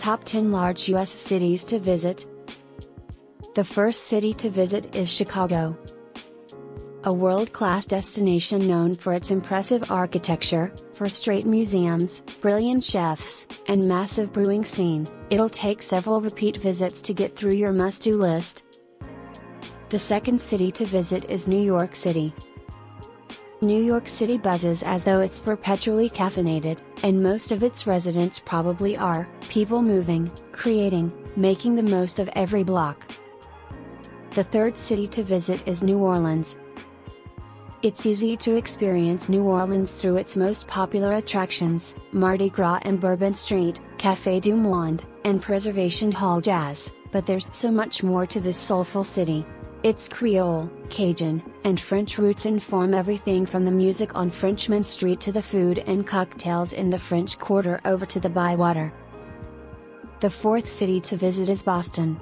Top 10 Large U.S. Cities to Visit. The first city to visit is Chicago. A world-class destination known for its impressive architecture, first-rate museums, brilliant chefs, and massive brewing scene, it'll take several repeat visits to get through your must-do list. The second city to visit is New York City. New York City buzzes as though it's perpetually caffeinated, and most of its residents probably are, people moving, creating, making the most of every block. The third city to visit is New Orleans. It's easy to experience New Orleans through its most popular attractions, Mardi Gras and Bourbon Street, Café du Monde, and Preservation Halljazz, but there's so much more to this soulful city. Its Creole, Cajun, and French roots inform everything from the music on Frenchman Street to the food and cocktails in the French Quarter over to the Bywater. The fourth city to visit is Boston.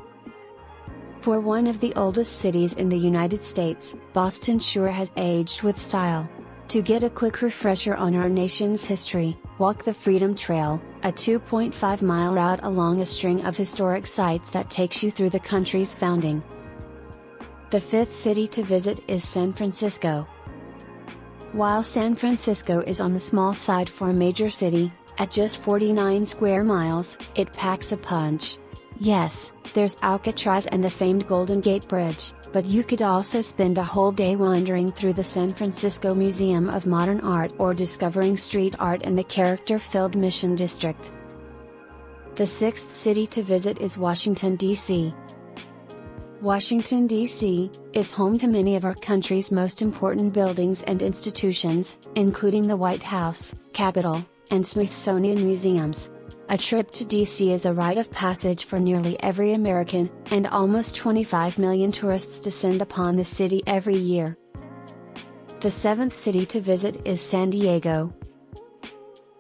For one of the oldest cities in the United States, Boston sure has aged with style. To get a quick refresher on our nation's history, walk the Freedom Trail, a 2.5-mile route along a string of historic sites that takes you through the country's founding. The fifth city to visit is San Francisco. While San Francisco is on the small side for a major city, at just 49 square miles, it packs a punch. Yes, there's Alcatraz and the famed Golden Gate Bridge, but you could also spend a whole day wandering through the San Francisco Museum of Modern Art or discovering street art in the character-filled Mission District. The sixth city to visit is Washington, D.C. Washington, D.C., is home to many of our country's most important buildings and institutions, including the White House, Capitol, and Smithsonian museums. A trip to D.C. is a rite of passage for nearly every American, and almost 25 million tourists descend upon the city every year. The seventh city to visit is San Diego.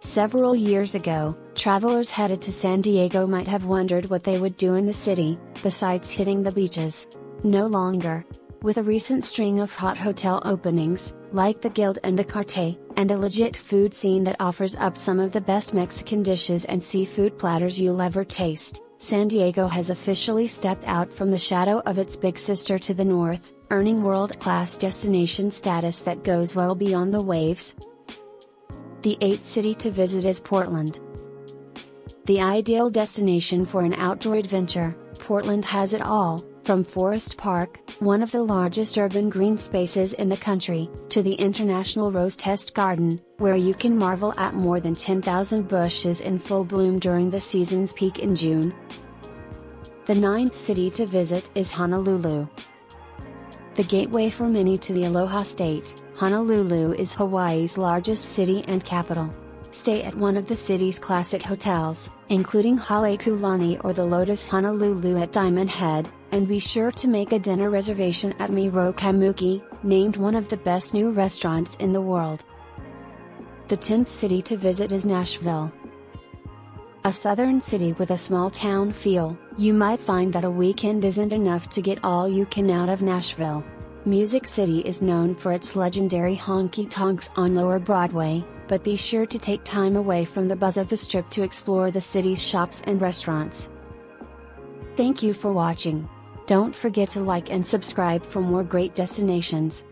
Several years ago, travelers headed to San Diego might have wondered what they would do in the city, besides hitting the beaches. No longer. With a recent string of hot hotel openings, like the Guild and the Cartier, and a legit food scene that offers up some of the best Mexican dishes and seafood platters you'll ever taste, San Diego has officially stepped out from the shadow of its big sister to the north, earning world-class destination status that goes well beyond the waves. The eighth city to visit is Portland. The ideal destination for an outdoor adventure, Portland has it all, from Forest Park, one of the largest urban green spaces in the country, to the International Rose Test Garden, where you can marvel at more than 10,000 bushes in full bloom during the season's peak in June. The ninth city to visit is Honolulu. The gateway for many to the Aloha State, Honolulu is Hawaii's largest city and capital. Stay at one of the city's classic hotels, including Halekulani or the Lotus Honolulu at Diamond Head, and be sure to make a dinner reservation at Miro Kamuki, named one of the best new restaurants in the world. The 10th city to visit is Nashville. A southern city with a small town feel, you might find that a weekend isn't enough to get all you can out of Nashville. Music City is known for its legendary honky-tonks on Lower Broadway, but be sure to take time away from the buzz of the Strip to explore the city's shops and restaurants. Thank you for watching. Don't forget to like and subscribe for more great destinations.